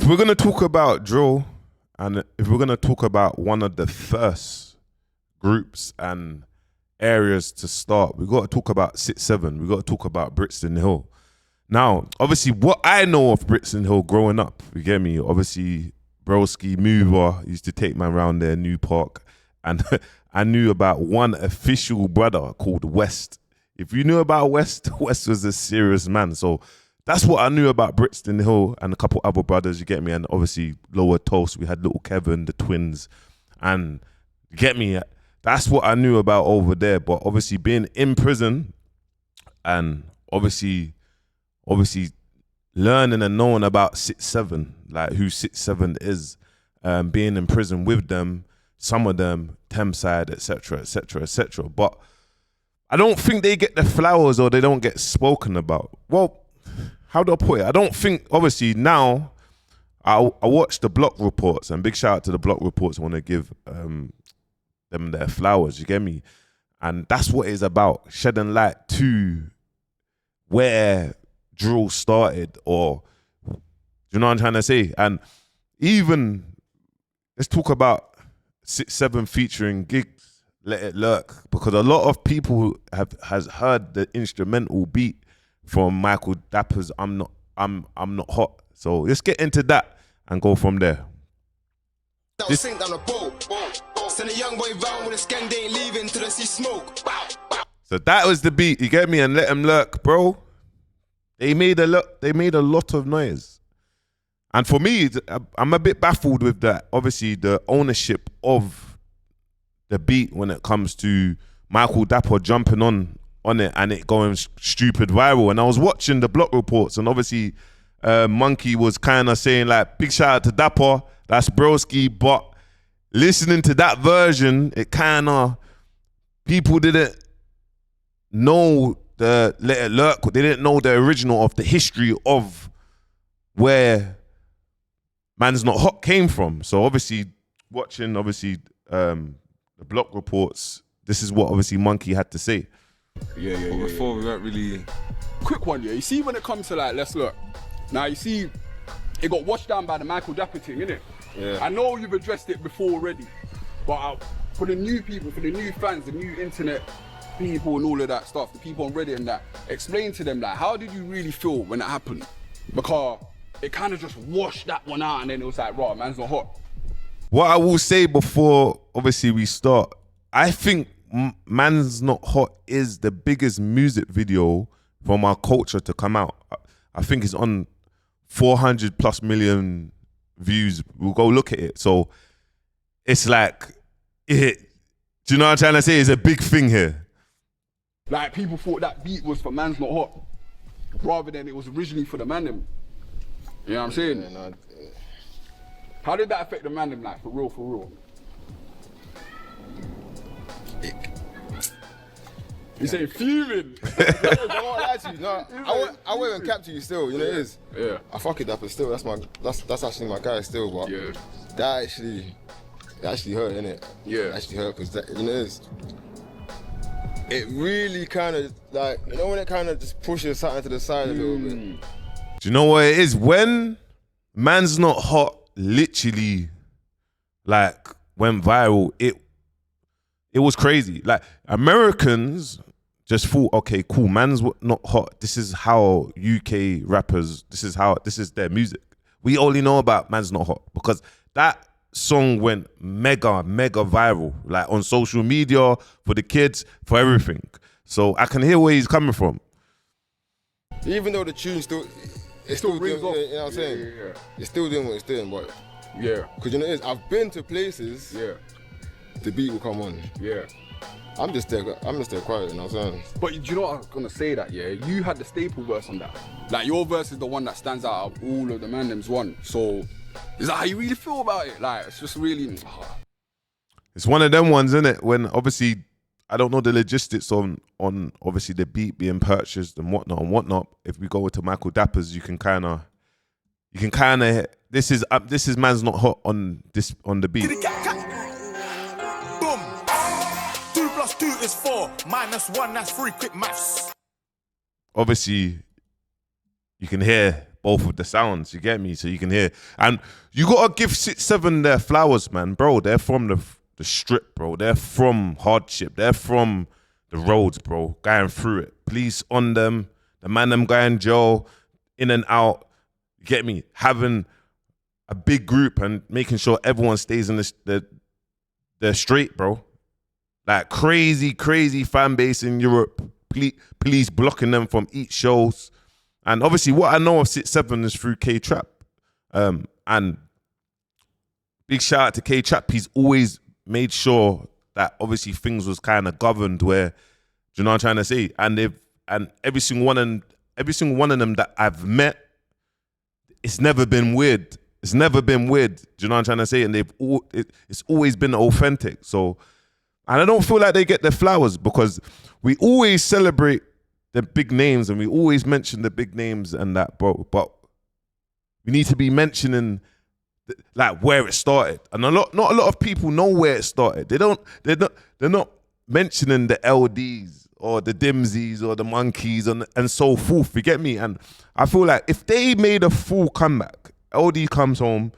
If we're gonna talk about drill, and if we're gonna talk about one of the first groups and areas to start, we got to talk about 6-7. We got to talk about Brixton Hill. Now, obviously, what I know of Brixton Hill growing up, you get me? Obviously, Broski Mover used to take man around there, New Park, and I knew about one official brother called West. If you knew about West, West was a serious man. So that's what I knew about Brixton Hill and a couple other brothers, you get me? And obviously, Lower Toast, we had little Kevin, the twins, and you get me? That's what I knew about over there. But obviously, being in prison and obviously learning and knowing about 6-7, like who 6-7 is, being in prison with them, some of them, Thameside, etc., etc., etc. But I don't think they get the flowers or they don't get spoken about. Well, how do I put it? I don't think, obviously now, I watch the block reports, and big shout out to the block reports. I want to give them their flowers, you get me? And that's what it's about, shedding light to where drill started, or do you know what I'm trying to say? And even let's talk about 6-7 featuring gigs, Let It Lurk, because a lot of people has heard the instrumental beat from Michael Dapper's I'm Not Hot. So let's get into that and go from there. Send a young boy round with a gang, they ain't leaving till they see smoke. So that was the beat, you get me? And Let 'Em Lurk, bro. They made a lot of noise. And for me, I'm a bit baffled with that. Obviously, the ownership of the beat when it comes to Michael Dapper jumping on it and it going stupid viral. And I was watching the block reports, and obviously Monkey was kind of saying like, big shout out to Dapper, that's broski. But listening to that version, it kind of, people didn't know the Let It Lurk. They didn't know the original of the history of where Man's Not Hot came from. So obviously watching the block reports, this is what obviously Monkey had to say. Yeah. Before we weren't really... Quick one, yeah. You see when it comes to like Let's Lurk, now you see it got washed down by the Michael Dapper thing, innit? Yeah. I know you've addressed it before already, but for the new people, for the new fans, the new internet people and all of that stuff, the people on Reddit and that, explain to them like, how did you really feel when it happened? Because it kind of just washed that one out and then it was like, raw, Man's Not Hot. What I will say before obviously we start, I think Man's Not Hot is the biggest music video from our culture to come out. I think it's on 400 plus million views. We'll go look at it. So it's like, do you know what I'm trying to say? It's a big thing here. Like people thought that beat was for Man's Not Hot, rather than it was originally for the man them. You know what I'm saying? Yeah, no, how did that affect the man them, like, for real? You say fuming? I won't lie to you. No, I won't even cap to you still. You know it is. Yeah. I fuck it up, but still, that's actually my guy still. But yeah, that actually hurt, innit? Yeah. It actually hurt because you know it is. It really kind of like, you know when it kind of just pushes something to the side a little bit. Do you know what it is? When Man's Not Hot literally like went viral, it was crazy. Like Americans just thought, okay, cool, Man's Not Hot. This is how UK rappers, this is their music. We only know about Man's Not Hot because that song went mega viral, like on social media, for the kids, for everything. So I can hear where he's coming from. Even though the tune still rings off. You know what I'm saying? Yeah. It's still doing what it's doing, but yeah. Because you know it is, I've been to places, yeah, the beat will come on. Yeah. I'm just there quiet, you know what I'm saying? But do you know what I was gonna say that, yeah? You had the staple verse on that. Like your verse is the one that stands out of all of the man them's one. So is that how you really feel about it? Like it's just really It's one of them ones, isn't it? When obviously I don't know the logistics on obviously the beat being purchased and whatnot. If we go into Michael Dapper's, you can kind of this is Man's Not Hot on the beat. Boom. 2 + 2 is 4. -1, that's 3. Quick maths. Obviously, you can hear both of the sounds, you get me? So you can hear. And you gotta give 6-7 their flowers, man. Bro, they're from the strip, bro. They're from hardship. They're from the roads, bro. Going through it. Police on them. The man them going jail, in and out. You get me? Having a big group and making sure everyone stays in they're straight, bro. Like crazy fan base in Europe. Police blocking them from each shows. And obviously what I know of 6-7 is through K-Trap. And big shout out to K-Trap. He's always made sure that obviously things was kind of governed where, do you know what I'm trying to say? And every single one of them that I've met, it's never been weird. It's never been weird. Do you know what I'm trying to say? And it's always been authentic. So, and I don't feel like they get their flowers because we always celebrate the big names and we always mention the big names and that, bro. But we need to be mentioning like where it started. And not a lot of people know where it started. They're not mentioning the LDs or the Dimsies or the Monkeys and so forth. You get me? And I feel like if they made a full comeback, LD comes home,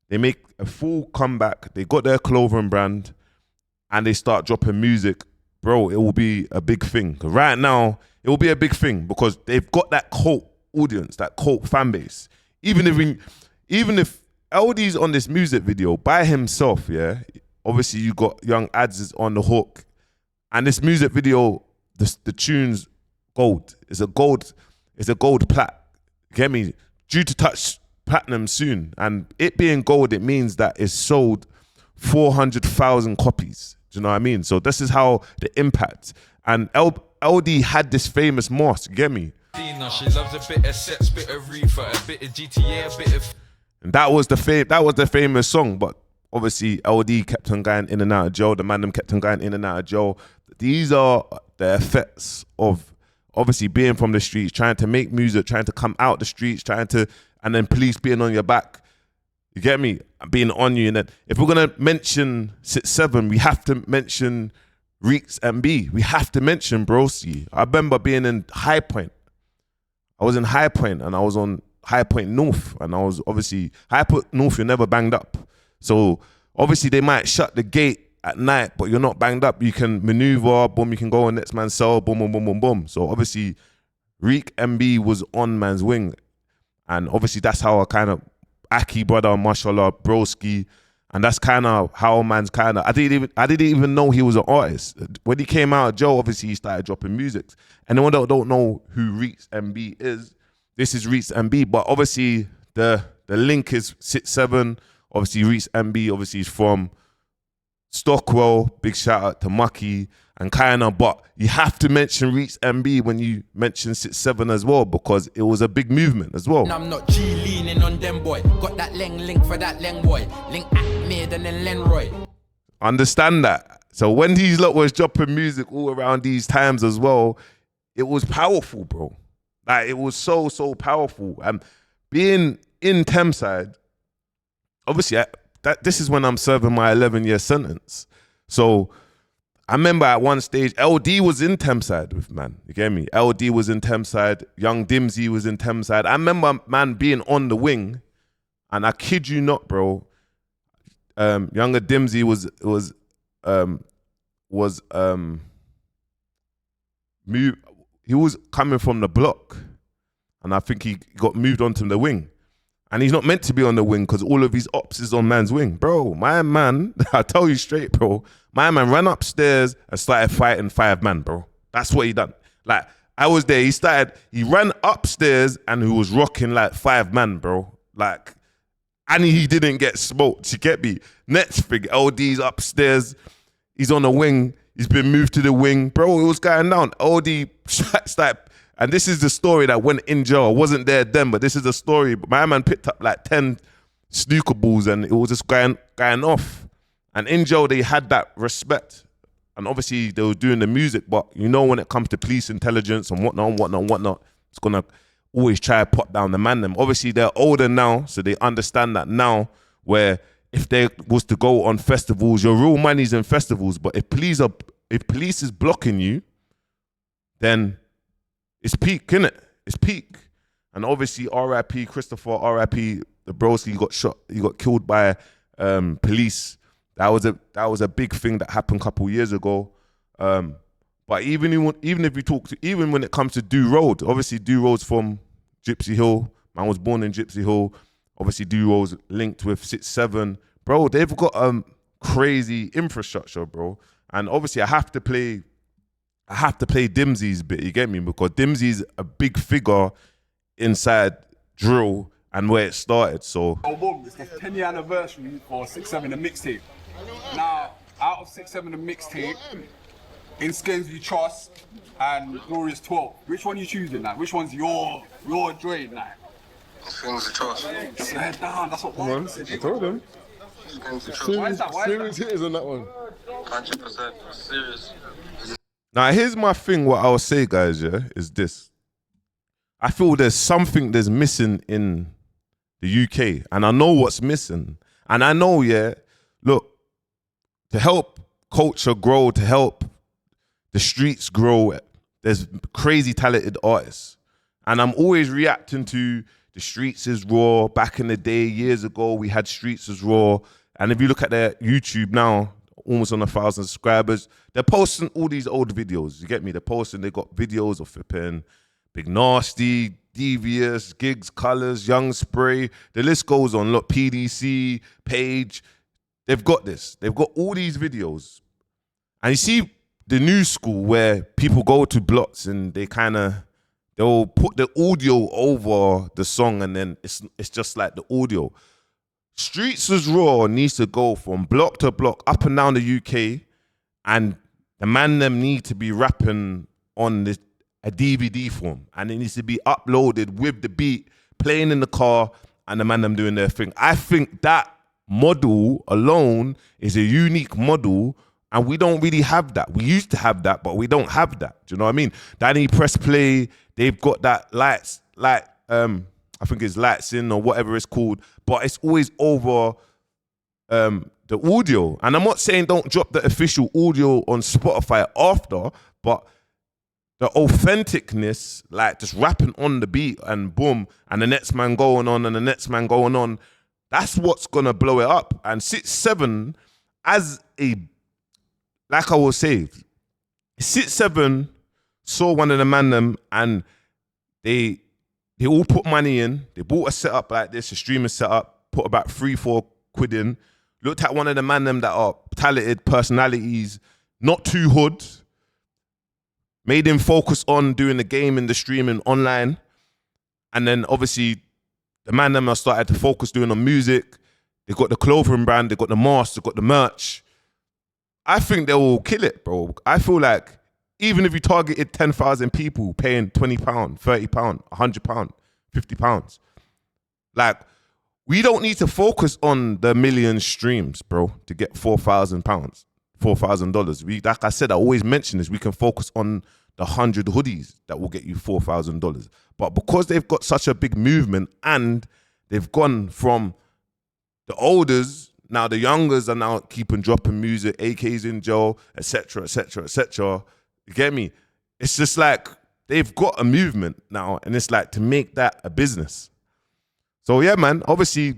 they make a full comeback, they got their clothing brand, and they start dropping music, bro, it will be a big thing. 'Cause right now, it will be a big thing because they've got that cult audience, that cult fan base. Even if LD's on this music video by himself, yeah, obviously you got Young Ads is on the hook, and this music video, the tune's gold. It's a gold plat. Get me? Due to touch platinum soon, and it being gold, it means that it's sold 400,000 copies. Do you know what I mean? So this is how the impact. And LD had this famous mask. Get me? She loves a bit of sex, bit of reefer, a bit of GTA, a bit of. And that was the famous song. But obviously LD kept on going in and out of jail. The man them kept on going in and out of jail. These are the effects of obviously being from the streets, trying to make music, trying to come out the streets, and then police being on your back. You get me? Being on you. And then if we're gonna mention 6-7, we have to mention Reeks and B. We have to mention Broski. I remember being in High Point. I was in High Point and I was on High Point North, and I was obviously High Point North. You're never banged up, so obviously they might shut the gate at night, but you're not banged up. You can maneuver, boom. You can go on next man's cell, boom, boom, boom, boom, boom. So obviously, Reek MB was on man's wing, and obviously that's how I kind of Aki brother, mashallah, broski, and that's kind of how man's kind of. I didn't even know he was an artist when he came out of jail. Obviously, he started dropping music. Anyone that don't know who Reeks MB is, this is Reeks MB, but obviously the link is 6-7. Obviously, Reeks MB obviously is from Stockwell. Big shout out to Mucky and kinda, but you have to mention Reeks MB when you mention 6-7 as well, because it was a big movement as well. I'm not G leaning on them boy. Got that link for that boy. Link Ahmed and then Lenroy. Understand that. So when these lot was dropping music all around these times as well, it was powerful, bro. Like it was so powerful. And being in Thameside, obviously this is when I'm serving my 11-year sentence. So I remember at one stage, LD was in Thameside with man. You get me? LD was in Thameside. Young Dimsy was in Thameside. I remember man being on the wing, and I kid you not, bro. Younger Dimsy was he was coming from the block, and I think he got moved onto the wing. And he's not meant to be on the wing because all of his ops is on man's wing. Bro, my man, I tell you straight, bro, my man ran upstairs and started fighting 5 man, bro. That's what he done. Like, I was there, he ran upstairs and he was rocking like 5 man, bro. Like, and he didn't get smoked, you get me? Next thing, LD's upstairs, he's on the wing, he's been moved to the wing. Bro, it was going down. LD started. And this is the story that went in jail. I wasn't there then, but this is the story. My man picked up like 10 snooker balls and it was just going off. And in jail, they had that respect. And obviously, they were doing the music, but you know when it comes to police intelligence and whatnot, it's going to always try to put down the man them. Obviously, they're older now, so they understand that now, where if they was to go on festivals, your real money's in festivals, but if police is blocking you, then it's peak, innit? It's peak. And obviously, R.I.P. Christopher, R.I.P. the broski, he got shot, he got killed by police. That was a big thing that happened a couple years ago. But even if you talk to, even when it comes to Do Road, obviously Do Road's from Gypsy Hill. Man was born in Gypsy Hill. Obviously Do Road's linked with 6-7. Bro, they've got crazy infrastructure, bro. And obviously I have to play Dimsy's bit, you get me? Because Dimsy's a big figure inside drill and where it started. So boom, it's the 10-year anniversary for 6-7 the mixtape. Now, out of 6-7 the mixtape, In Skins We Trust and Glorious 12, which one you choosing? Like, which one's your joint? Like, Skins We Trust. Swear down, that's what one said. I told him. Why is that? Serious hitters on that one. 100% serious. now here's my thing, what I'll say, guys, yeah, is this. I feel there's something that's missing in the UK, and I know what's missing. And I know, yeah, look, to help culture grow, to help the streets grow, there's crazy talented artists. And I'm always reacting to the streets is raw. Back in the day, years ago, we had streets as raw. And if you look at their YouTube now, almost on 1,000 subscribers, they're posting all these old videos. You get me? They're posting, they got videos of flipping Big Nasty, Devious, Gigs, Colors, Young Spray. The list goes on. Look, PDC, Page. They've got this. They've got all these videos. And you see the new school where people go to blocks and they'll put the audio over the song and then it's just like the audio. Streets is Raw needs to go from block to block up and down the UK, and the man them need to be rapping on a DVD form, and it needs to be uploaded with the beat playing in the car and the man them doing their thing. I think that model alone is a unique model, and we don't really have that. We used to have that, but we don't have that. Do you know what I mean? Danny Press Play, they've got that I think it's Lights In or whatever it's called, but it's always over the audio. And I'm not saying don't drop the official audio on Spotify after, but the authenticness, like just rapping on the beat and boom, and the next man going on and the next man going on, that's what's gonna blow it up. And 6-7, like I was saying, 6-7 saw one of the man them and they all put money in. They bought a setup like this, a streaming setup, put about 3-4 quid in, looked at one of the man them that are talented personalities, not too hood, made him focus on doing the game and the streaming online. And then obviously the man them are started to focus doing on music. They got the clothing brand, they got the mask, they got the merch. I think they will kill it, bro. I feel like even if you targeted 10,000 people paying £20, £30, £100, £50, like, we don't need to focus on the million streams, bro, to get £4,000, $4,000. Like I said, I always mention this, we can focus on the 100 hoodies that will get you $4,000. But because they've got such a big movement and they've gone from the olders, now the youngers are now keeping dropping music, AK's in jail, etc., etc., etc. You get me? It's just like they've got a movement now, and it's like to make that a business. So yeah, man, obviously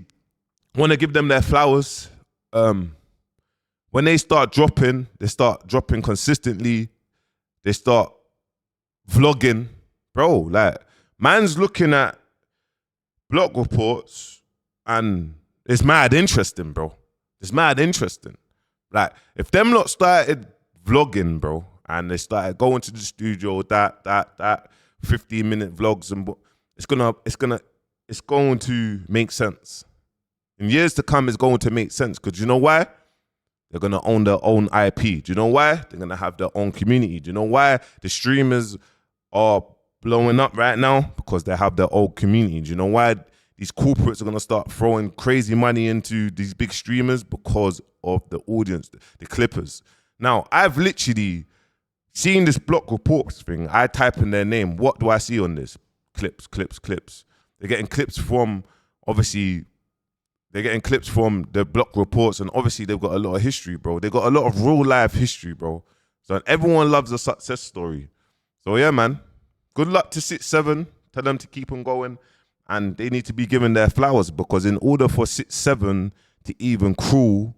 want to give them their flowers. When they start dropping consistently. They start vlogging. Bro, like, man's looking at blog reports and it's mad interesting, bro. It's mad interesting. Like, if them lot started vlogging, bro, and they started going to the studio, that 15-minute vlogs, and it's going to make sense. In years to come, it's going to make sense. Because you know why? They're going to own their own IP. Do you know why? They're going to have their own community. Do you know why the streamers are blowing up right now? Because they have their own community. Do you know why these corporates are going to start throwing crazy money into these big streamers? Because of the audience, the clippers. Now, I've literally seen this block reports thing. I type in their name. What do I see on this? Clips. They're getting clips from, obviously, they're getting clips from the block reports, and obviously they've got a lot of history, bro. They got a lot of real life history, bro. So everyone loves a success story. So yeah, man. Good luck to 6-7. tell them to keep on going, and they need to be given their flowers, because in order for 6-7 to even crawl,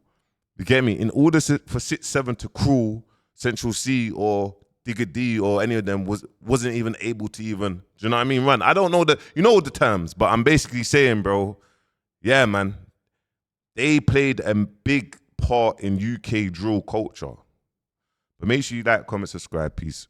you get me? In order for 6-7 to crawl, Central C or Digger D or any of them wasn't even able to even, do you know what I mean, run. I don't know you know the terms, but I'm basically saying, bro, yeah, man, they played a big part in UK drill culture. But make sure you like, comment, subscribe. Peace.